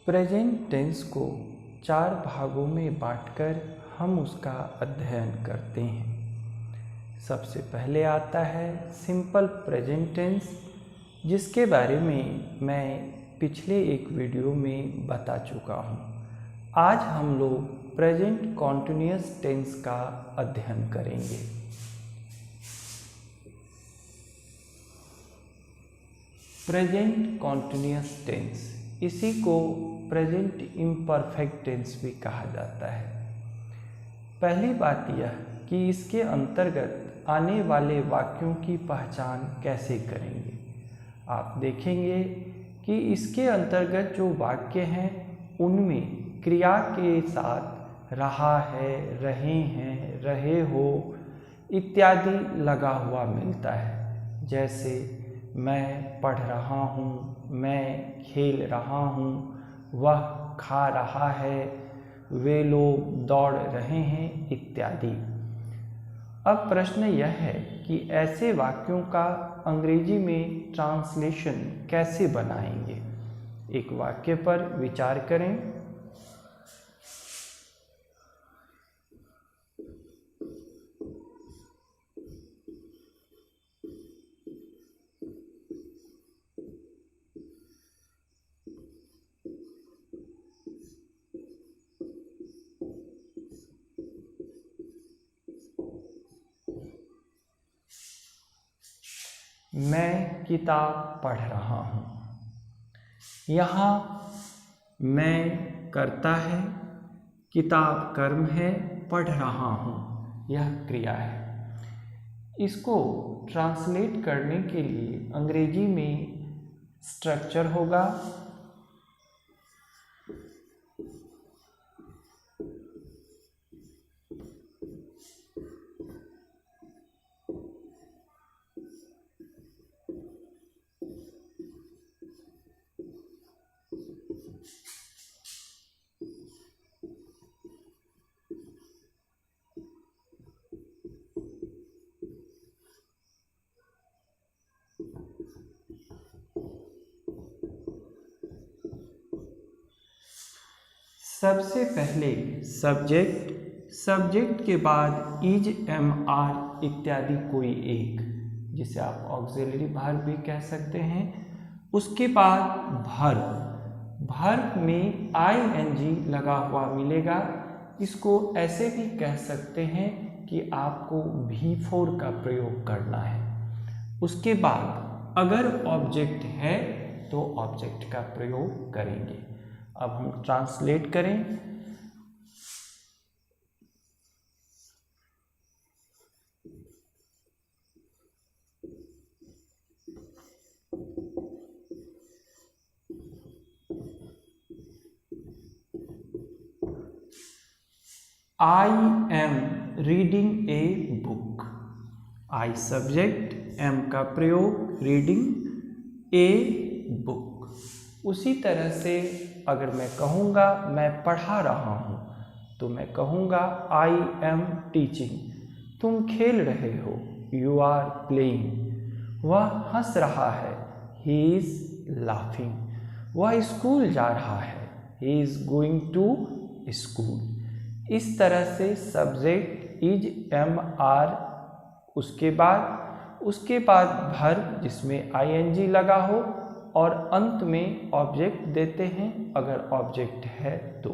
Present tense को 4 भागों में बांटकर हम उसका अध्ययन करते हैं। सबसे पहले आता है सिंपल प्रेजेंट टेंस, जिसके बारे में मैं पिछले एक वीडियो में बता चुका हूँ। आज हम लोग प्रेजेंट कॉन्टिन्यूअस टेंस का अध्ययन करेंगे। प्रेजेंट कॉन्टिन्यूअस टेंस, इसी को प्रेजेंट इम्परफेक्ट टेंस भी कहा जाता है। पहली बात यह कि इसके अंतर्गत आने वाले वाक्यों की पहचान कैसे करेंगे। आप देखेंगे कि इसके अंतर्गत जो वाक्य हैं उनमें क्रिया के साथ रहा है, रहे हैं, रहे हो इत्यादि लगा हुआ मिलता है। जैसे मैं पढ़ रहा हूँ, मैं खेल रहा हूँ, वह खा रहा है, वे लोग दौड़ रहे हैं इत्यादि। अब प्रश्न यह है कि ऐसे वाक्यों का अंग्रेजी में ट्रांसलेशन कैसे बनाएंगे। एक वाक्य पर विचार करें। मैं किताब पढ़ रहा हूँ। यहाँ मैं कर्ता है, किताब कर्म है, पढ़ रहा हूँ यह क्रिया है। इसको ट्रांसलेट करने के लिए अंग्रेजी में स्ट्रक्चर होगा सबसे पहले सब्जेक्ट के बाद इज, एम, आर इत्यादि कोई एक, जिसे आप ऑक्सिलरी वर्ब भी कह सकते हैं। उसके बाद वर्ब में आईएनजी लगा हुआ मिलेगा। इसको ऐसे भी कह सकते हैं कि आपको V4 का प्रयोग करना है। उसके बाद अगर ऑब्जेक्ट है तो ऑब्जेक्ट का प्रयोग करेंगे। अब हम ट्रांसलेट करें। I am reading a book। I subject, M का प्रयोग, रीडिंग, A बुक। उसी तरह से अगर मैं कहूँगा मैं पढ़ा रहा हूँ तो मैं कहूँगा I am teaching। तुम खेल रहे हो, You are playing। वह हंस रहा है, He is laughing। वह स्कूल जा रहा है, He is going to school। इस तरह से सब्जेक्ट, इज, एम, आर, उसके बाद वर्ब जिसमें आईएनजी लगा हो और अंत में ऑब्जेक्ट देते हैं अगर ऑब्जेक्ट है तो।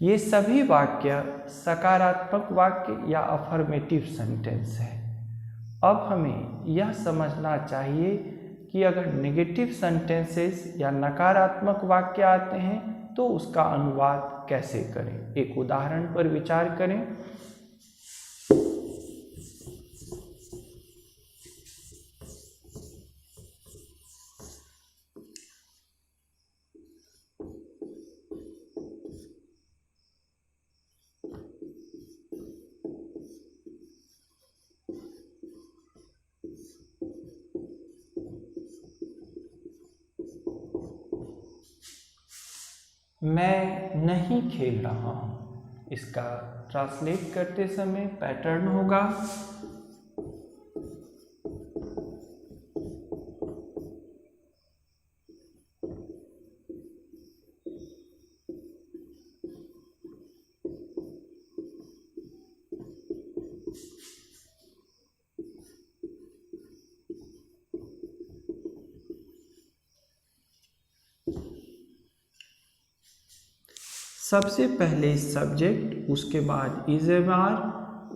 ये सभी वाक्य सकारात्मक वाक्य या अफर्मेटिव सेंटेंस है। अब हमें यह समझना चाहिए कि अगर नेगेटिव सेंटेंसेस या नकारात्मक वाक्य आते हैं तो उसका अनुवाद कैसे करें। एक उदाहरण पर विचार करें। मैं नहीं खेल रहा हूँ। इसका ट्रांसलेट करते समय पैटर्न होगा सबसे पहले सब्जेक्ट, उसके बाद इज ए बार,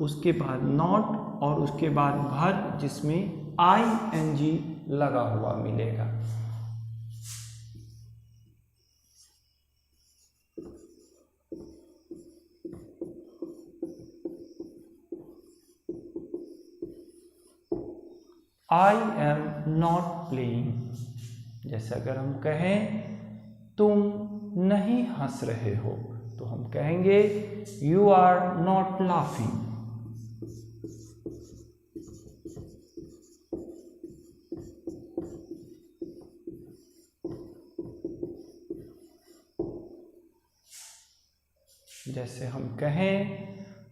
उसके बाद नॉट और उसके बाद वर्ब जिसमें आईएनजी लगा हुआ मिलेगा। I am not playing. जैसे अगर हम कहें तुम नहीं हंस रहे हो तो हम कहेंगे यू आर नॉट लाफिंग। जैसे हम कहें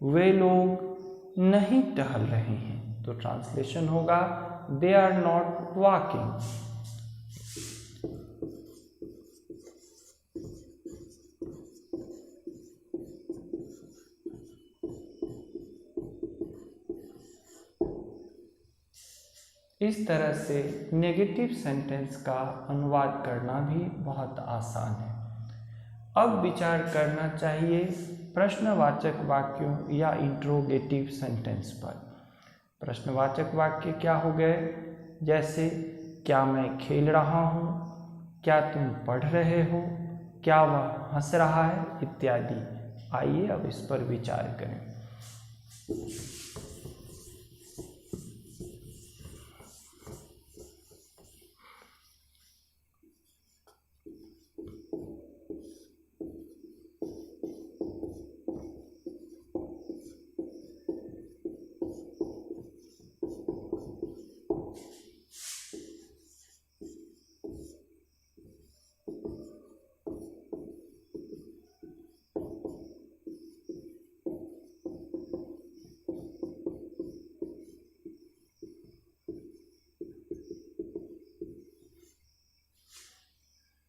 वे लोग नहीं टहल रहे हैं तो ट्रांसलेशन होगा दे आर नॉट वॉकिंग। इस तरह से नेगेटिव सेंटेंस का अनुवाद करना भी बहुत आसान है। अब विचार करना चाहिए प्रश्नवाचक वाक्यों या इंट्रोगेटिव सेंटेंस पर। प्रश्नवाचक वाक्य क्या हो गए? जैसे क्या मैं खेल रहा हूँ, क्या तुम पढ़ रहे हो, क्या वह हंस रहा है, इत्यादि। आइए अब इस पर विचार करें।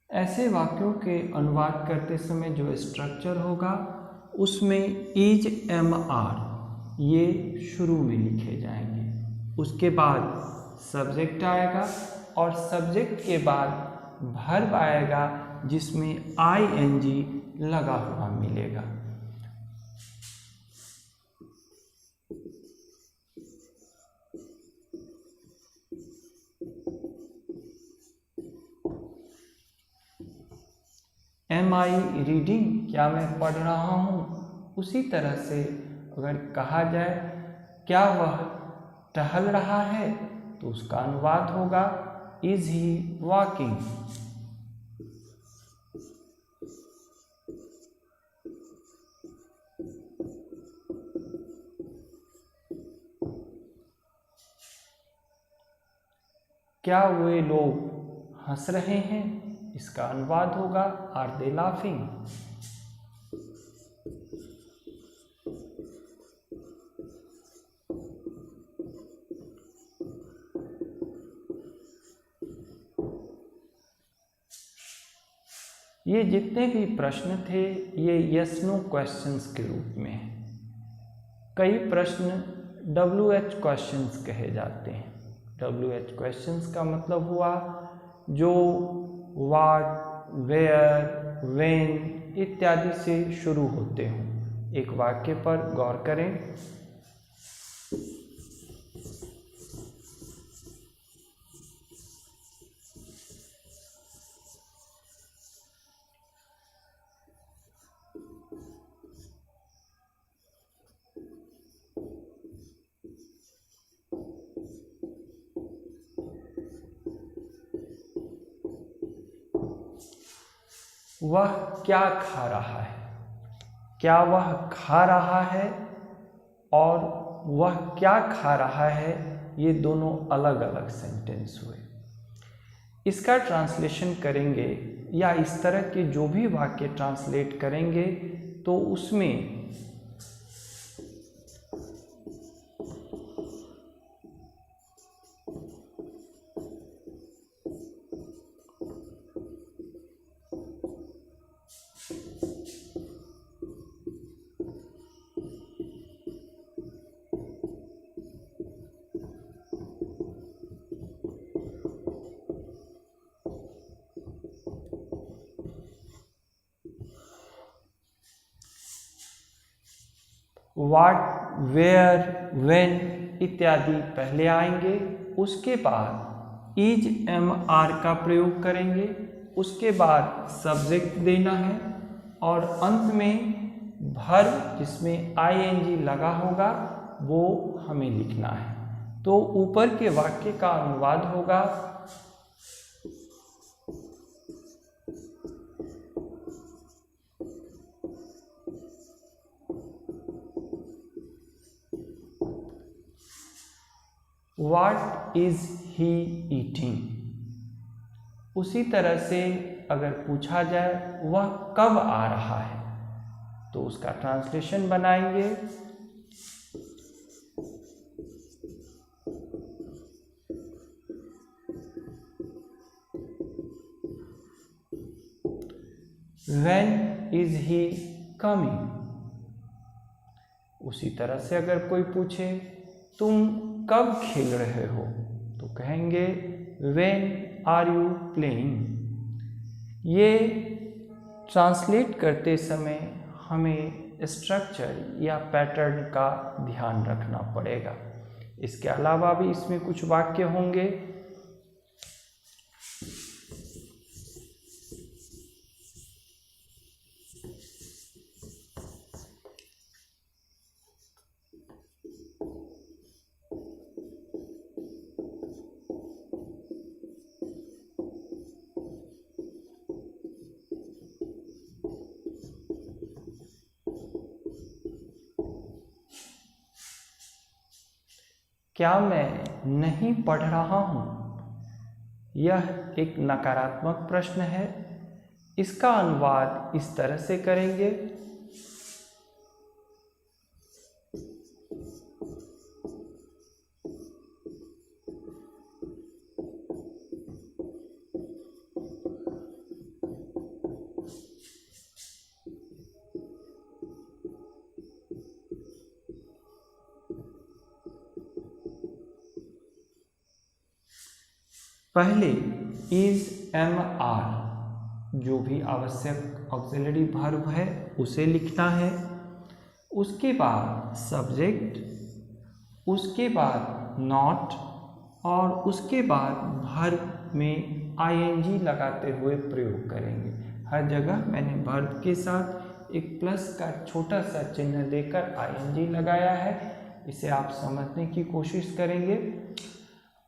ऐसे वाक्यों के अनुवाद करते समय जो स्ट्रक्चर होगा उसमें इज, एम, आर ये शुरू में लिखे जाएंगे। उसके बाद सब्जेक्ट आएगा और सब्जेक्ट के बाद वर्ब आएगा जिसमें आईएनजी लगा हुआ मिलेगा। एम आई रीडिंग, क्या मैं पढ़ रहा हूँ। उसी तरह से अगर कहा जाए क्या वह टहल रहा है तो उसका अनुवाद होगा इज ही वॉकिंग। क्या वे लोग हंस रहे हैं, इसका अनुवाद होगा आर दे लाफिंग। ये जितने भी प्रश्न थे ये यस नो क्वेश्चंस के रूप में हैं। कई प्रश्न WH क्वेश्चंस कहे जाते हैं। WH क्वेश्चंस का मतलब हुआ जो व्हाट, वेयर, व्हेन इत्यादि से शुरू होते हों। एक वाक्य पर गौर करें। वह क्या खा रहा है, क्या वह खा रहा है और वह क्या खा रहा है, ये दोनों अलग अलग सेंटेंस हुए। इसका ट्रांसलेशन करेंगे या इस तरह के जो भी वाक्य ट्रांसलेट करेंगे तो उसमें व्हाट, वेयर, व्हेन इत्यादि पहले आएंगे। उसके बाद इज, एम, आर का प्रयोग करेंगे। उसके बाद सब्जेक्ट देना है और अंत में वर्ब जिसमें आईएनजी लगा होगा वो हमें लिखना है। तो ऊपर के वाक्य का अनुवाद होगा, What is he eating? उसी तरह से अगर पूछा जाए वह कब आ रहा है तो उसका ट्रांसलेशन बनाएंगे, When is he coming? उसी तरह से अगर कोई पूछे तुम कब खेल रहे हो तो कहेंगे When are you playing? ये ट्रांसलेट करते समय हमें स्ट्रक्चर या पैटर्न का ध्यान रखना पड़ेगा। इसके अलावा भी इसमें कुछ वाक्य होंगे। क्या मैं नहीं पढ़ रहा हूँ? यह एक नकारात्मक प्रश्न है। इसका अनुवाद इस तरह से करेंगे, पहले इज, एम, आर जो भी आवश्यक ऑक्सिलरी वर्ब है उसे लिखना है। उसके बाद सब्जेक्ट, उसके बाद नॉट और उसके बाद वर्ब में आईएनजी लगाते हुए प्रयोग करेंगे। हर जगह मैंने वर्ब के साथ एक प्लस का छोटा सा चिन्ह देकर आईएनजी लगाया है। इसे आप समझने की कोशिश करेंगे।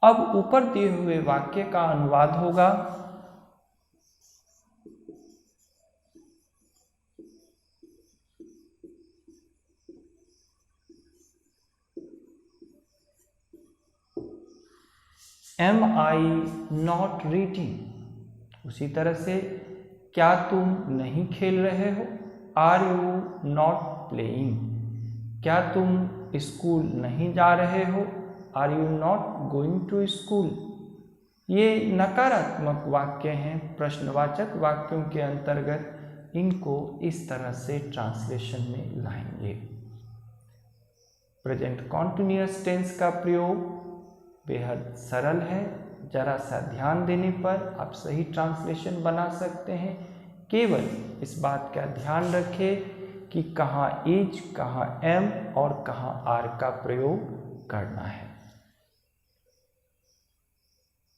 अब ऊपर दिए हुए वाक्य का अनुवाद होगा, एम आई नॉट रीडिंग। उसी तरह से क्या तुम नहीं खेल रहे हो? Are you not playing. क्या तुम स्कूल नहीं जा रहे हो? Are you not going to school. ये नकारात्मक वाक्य हैं। प्रश्नवाचक वाक्यों के अंतर्गत इनको इस तरह से ट्रांसलेशन में लाएंगे। प्रेजेंट कॉन्टिन्यूअस टेंस का प्रयोग बेहद सरल है। जरा सा ध्यान देने पर आप सही ट्रांसलेशन बना सकते हैं। केवल इस बात का ध्यान रखें कि कहाँ इज, कहाँ एम और कहाँ आर का प्रयोग करना है।